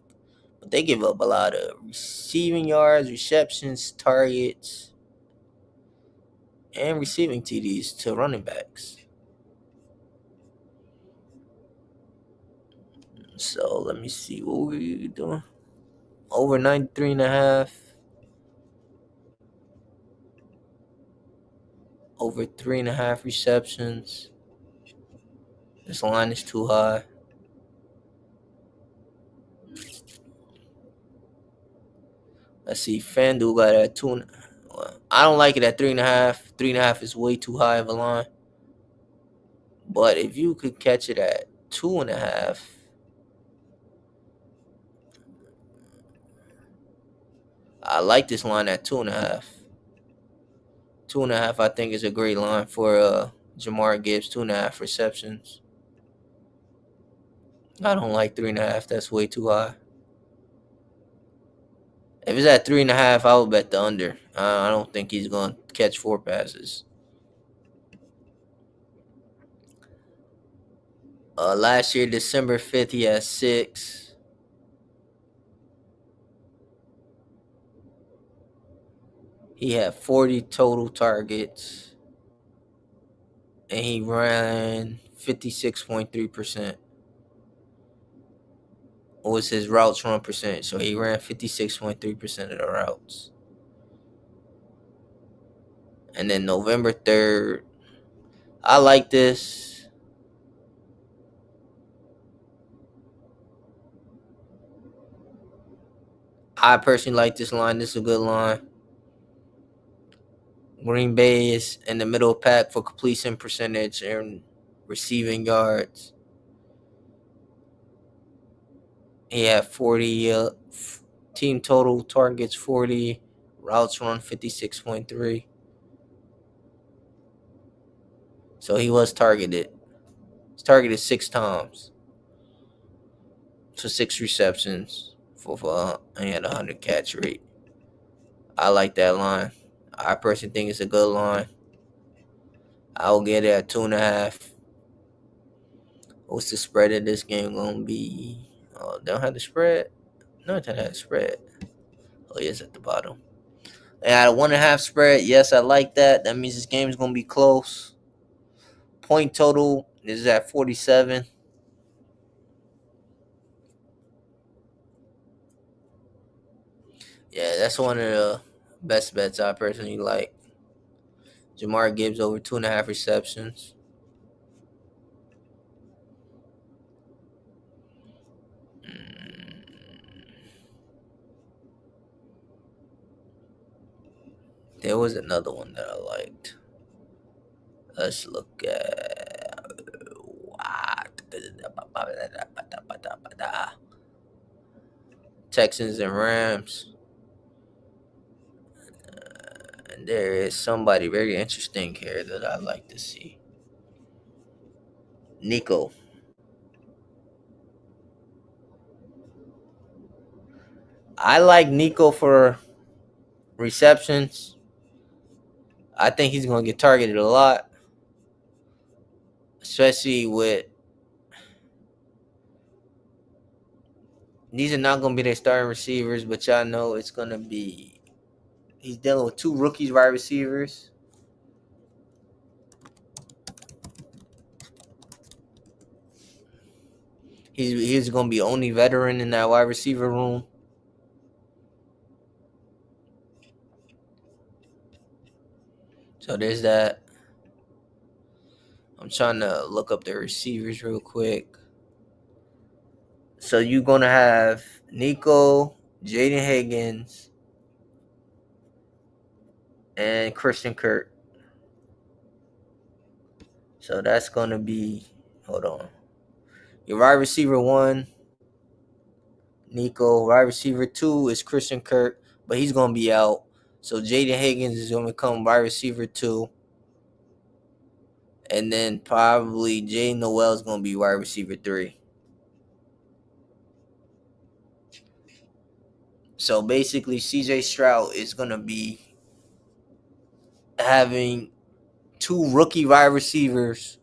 Speaker 1: but they give up a lot of receiving yards, receptions, targets, and receiving TDs to running backs. So let me see what we doing. Over 93.5. Over 3.5 receptions. This line is too high. Let's see. FanDuel got it at 2. I don't like it at 3.5. 3.5 is way too high of a line. But if you could catch it at 2.5, I like this line at 2.5. 2.5, I think, is a great line for Jamar Gibbs. 2.5 receptions. I don't like 3.5. That's way too high. If it's at 3.5, I would bet the under. I don't think he's going to catch 4 passes. Last year, December 5th, he had 6. He had 40 total targets, and he ran 56.3%. Was his routes run percentage? So he ran 56.3% of the routes. And then November 3rd, I like this. I personally like this line. This is a good line. Green Bay is in the middle pack for completion percentage and receiving yards. He had 40 team total targets 40, routes run 56.3. So he was targeted. He's targeted 6 times for 6 receptions and he had a 100 catch rate. I like that line. I personally think it's a good line. I'll get it at 2.5. What's the spread of this game gonna be? Oh, they don't have the spread. No, it doesn't have the spread. Oh, yes, at the bottom. And at a 1.5 spread, yes, I like that. That means this game is gonna be close. Point total is at 47. Yeah, that's one of the best bets I personally like. Jamar Gibbs over 2.5 receptions. There was another one that I liked. Let's look at Texans and Rams. And there is somebody very interesting here that I'd like to see. Nico. I like Nico for receptions. I think he's going to get targeted a lot, especially with these are not going to be their starting receivers, but y'all know it's going to be. He's dealing with two rookies wide receivers. He's going to be only veteran in that wide receiver room. So there's that. I'm trying to look up the receivers real quick. So you're going to have Nico, Jaden Higgins, and Christian Kirk. So that's going to be, hold on. Your wide receiver 1, Nico. Wide receiver 2 is Christian Kirk, but he's going to be out. So Jaden Higgins is going to become wide receiver 2. And then probably Jay Noel is going to be wide receiver 3. So basically, CJ Stroud is going to be having 2 rookie wide receivers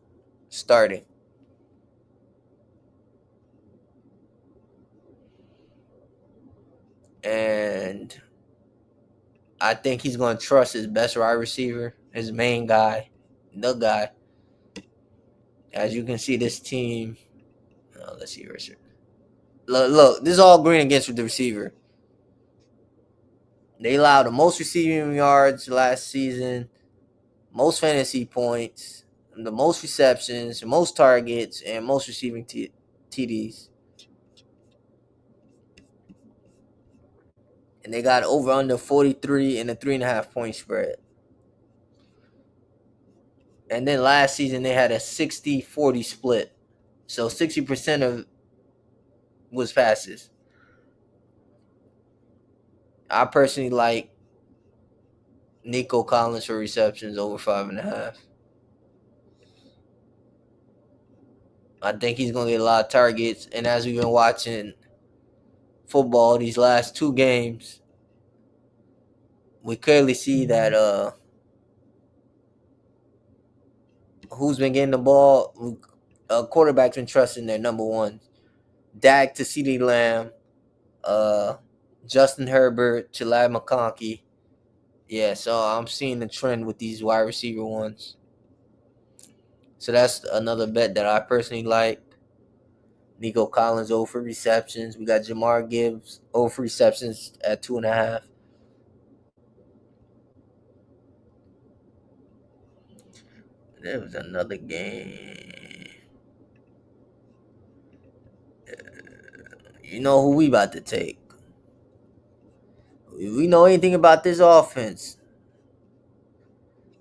Speaker 1: starting. And I think he's going to trust his best wide receiver, his main guy, the guy. As you can see, this team. Let's see, Richard. Look, this is all green against the receiver. They allowed the most receiving yards last season, most fantasy points, the most receptions, most targets, and most receiving TDs. And they got over under 43 and a 3.5 point spread. And then last season they had a 60-40 split. So 60% of was passes. I personally like Nico Collins for receptions over 5.5. I think he's gonna get a lot of targets. And as we've been watching football these last 2 games, we clearly see that who's been getting the ball. Quarterback's been trusting their number one. Dak to CeeDee Lamb, Justin Herbert to Ladd McConkey. Yeah, so I'm seeing the trend with these wide receiver ones. So that's another bet that I personally like. Nico Collins over for receptions. We got Jamar Gibbs over for receptions at 2.5. There was another game. You know who we about to take. We know anything about this offense.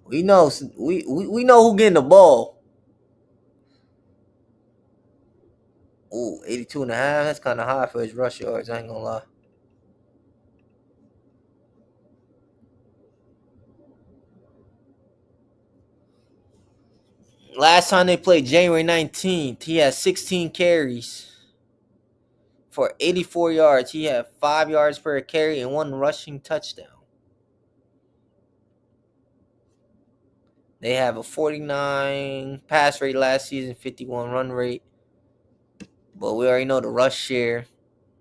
Speaker 1: We know we know who getting the ball. Ooh, 82.5. That's kind of high for his rush yards. I ain't gonna lie. Last time they played, January 19th, he had 16 carries for 84 yards. He had 5 yards per carry and 1 rushing touchdown. They have a 49 pass rate last season, 51 run rate. But we already know the rush share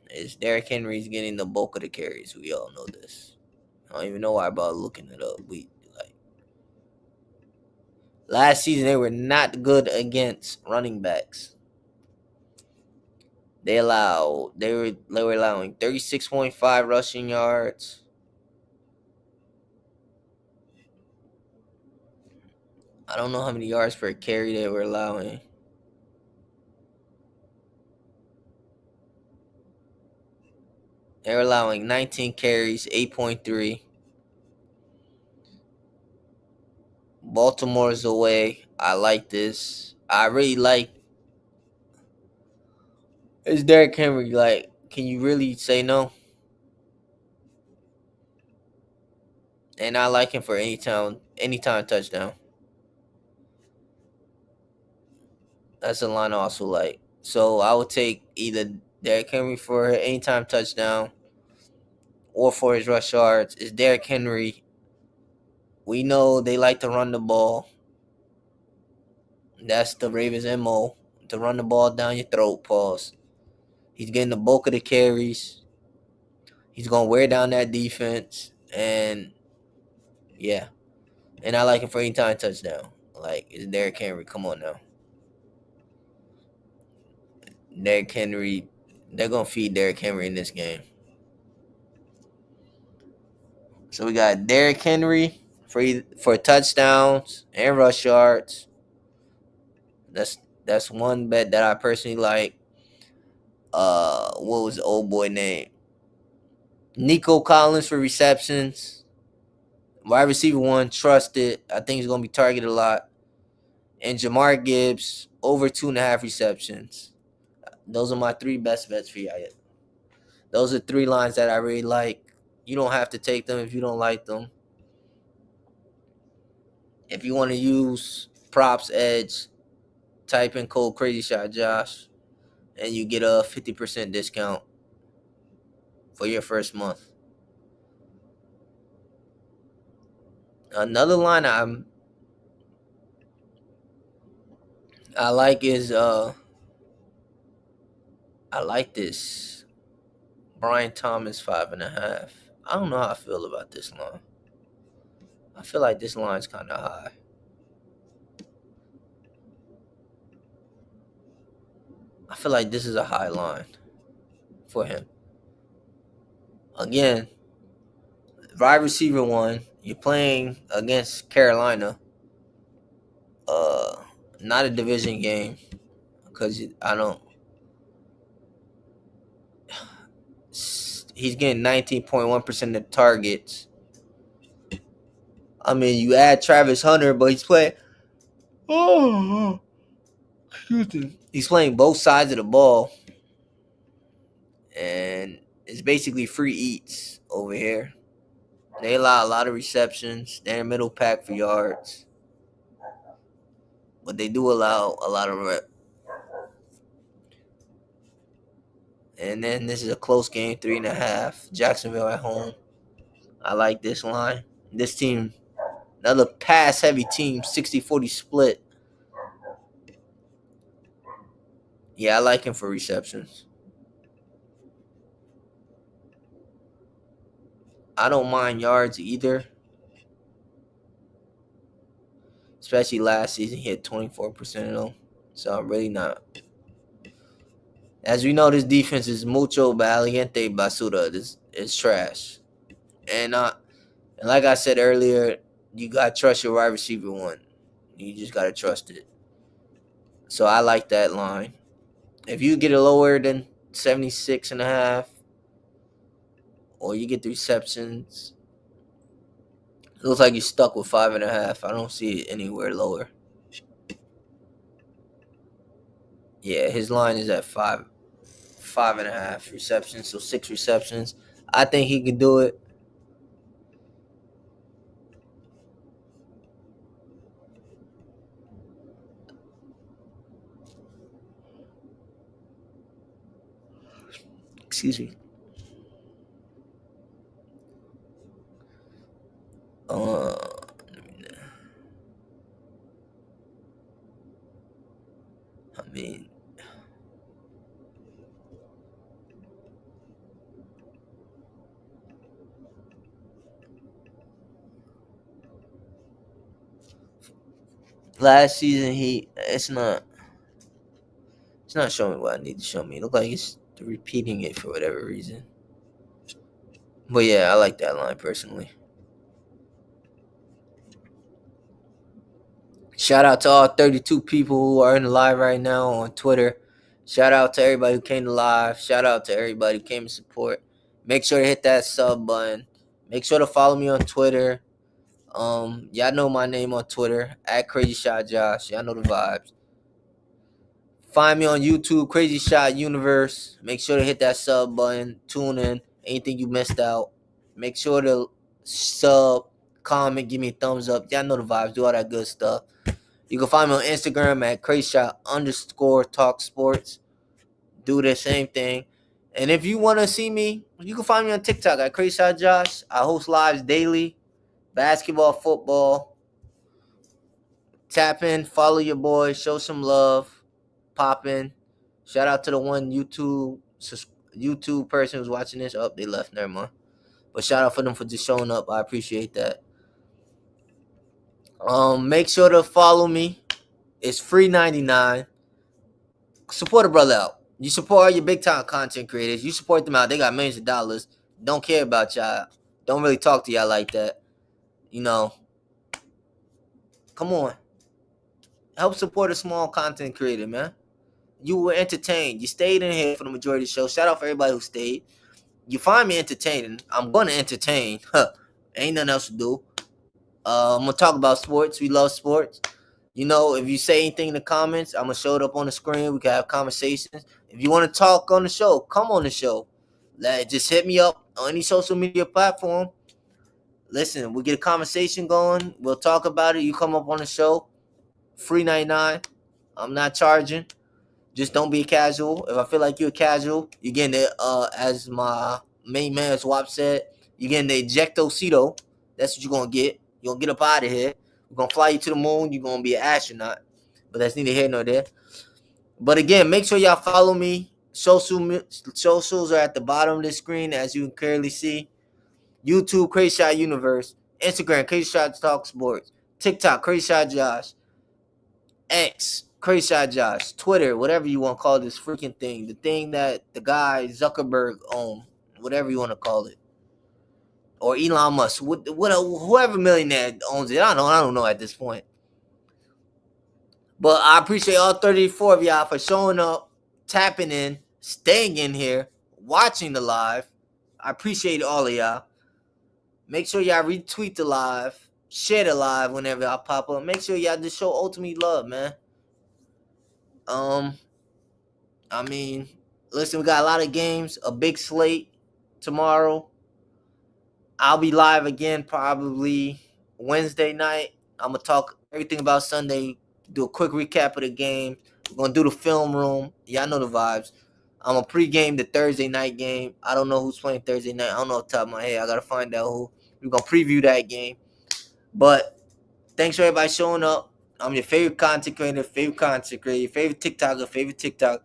Speaker 1: is Derrick Henry's getting the bulk of the carries. We all know this. I don't even know why about looking it up. Last season they were not good against running backs. They were allowing 36.5 rushing yards. I don't know how many yards per carry they were allowing. They were allowing 19 carries, 8.3. Baltimore's away. I like this. I really like. It's Derrick Henry. Like, can you really say no? And I like him for anytime touchdown. That's a line I also like. So I would take either Derrick Henry for anytime touchdown or for his rush yards. It's Derrick Henry. We know they like to run the ball. That's the Ravens' MO, to run the ball down your throat. Pause. He's getting the bulk of the carries. He's gonna wear down that defense, and yeah. And I like him for anytime touchdown. Like, it's Derrick Henry. Come on now, Derrick Henry. They're gonna feed Derrick Henry in this game. So we got Derrick Henry for touchdowns and rush yards. That's one bet that I personally like. What was the old boy name? Nico Collins for receptions. Wide receiver one, trusted. I think he's gonna be targeted a lot. And Jamar Gibbs over 2.5 receptions. Those are my three best bets for you. Those are three lines that I really like. You don't have to take them if you don't like them. If you want to use props edge, type in code Crazy Shot Josh, and you get a 50% discount for your first month. Another line I like is I like this Brian Thomas 5.5. I don't know how I feel about this line. I feel like this line's kind of high. I feel like this is a high line for him. Again, wide receiver one. You're playing against Carolina. Uh, Not a division game because I don't. He's getting 19.1% of the targets. I mean, you add Travis Hunter, but he's playing. Oh, excuse me. He's playing both sides of the ball, and it's basically free eats over here. They allow a lot of receptions. They're in middle pack for yards, but they do allow a lot of rep. And then this is a close game, 3.5. Jacksonville at home. I like this line. This team, another pass-heavy team, 60-40 split. Yeah, I like him for receptions. I don't mind yards either. Especially last season, he hit 24% of them. So I'm really not. As we know, this defense is mucho valiente basura. This is trash. And like I said earlier, you got to trust your wide receiver one. You just got to trust it. So I like that line. If you get it lower than 76.5, or you get the receptions, it looks like you're stuck with 5.5. I don't see it anywhere lower. Yeah, his line is at 5.5 receptions, so 6 receptions. I think he could do it. Excuse me. Uh, I mean, last season it's not showing me what I need to show me. It looks like it's repeating it for whatever reason. But yeah, I like that line personally. Shout out to all 32 people who are in the live right now on Twitter. Shout out to everybody who came to live. Shout out to everybody who came to support. Make sure to hit that sub button. Make sure to follow me on Twitter. Y'all know my name on Twitter at Crazy Shot Josh. Y'all know the vibes. Find me on YouTube, Crazy Shot Universe. Make sure to hit that sub button. Tune in. Anything you missed out. Make sure to sub, comment, give me a thumbs up. Y'all know the vibes. Do all that good stuff. You can find me on Instagram at crazyshot_talk sports. Do the same thing. And if you want to see me, you can find me on TikTok at Crazy Shot Josh. I host lives daily. Basketball, football. Tap in, follow your boy, show some love, pop in. Shout out to the one YouTube person who's watching this. Oh, they left. Never mind. But shout out for them for just showing up. I appreciate that. Make sure to follow me. It's free 99. Support a brother out. You support all your big time content creators. You support them out. They got millions of dollars. Don't care about y'all. Don't really talk to y'all like that. You know. Come on. Help support a small content creator, man. You were entertained. You stayed in here for the majority of the show. Shout out for everybody who stayed. You find me entertaining. I'm going to entertain. Ain't nothing else to do. I'm going to talk about sports. We love sports. You know, if you say anything in the comments, I'm going to show it up on the screen. We can have conversations. If you want to talk on the show, come on the show. Just hit me up on any social media platform. Listen, we'll get a conversation going. We'll talk about it. You come up on the show. Free 99. I'm not charging. Just don't be casual. If I feel like you're casual, you're getting it, as my main man Swap said, you're getting the ejectocito. That's what you're going to get. You're going to get up out of here. We're going to fly you to the moon. You're going to be an astronaut. But that's neither here nor there. But again, make sure y'all follow me. Socials are at the bottom of the screen, as you can clearly see. YouTube, Crazy Shot Universe. Instagram, Crazy Shot Talk Sports. TikTok, Crazy Shot Josh. X, Crazy Shot Josh, Twitter, whatever you want to call this freaking thing, the thing that the guy Zuckerberg owns, whatever you want to call it, or Elon Musk, whoever millionaire owns it. I don't know at this point. But I appreciate all 34 of y'all for showing up, tapping in, staying in here, watching the live. I appreciate all of y'all. Make sure y'all retweet the live, share the live whenever I pop up. Make sure y'all just show ultimate love, man. I mean, listen, we got a lot of games, a big slate tomorrow. I'll be live again probably Wednesday night. I'm going to talk everything about Sunday, do a quick recap of the game. We're going to do the film room. Y'all know the vibes. I'm going to pregame the Thursday night game. I don't know who's playing Thursday night. I don't know off the top of my head. I got to find out who. We're going to preview that game. But thanks for everybody showing up. I'm your favorite content creator, your favorite TikToker, favorite TikTok.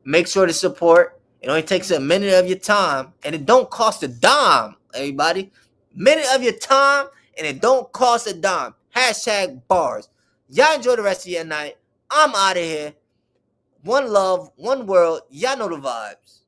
Speaker 1: Make sure to support. It only takes a minute of your time, and it don't cost a dime, everybody. Minute of your time, and it don't cost a dime. #bars. Y'all enjoy the rest of your night. I'm out of here. One love, one world. Y'all know the vibes.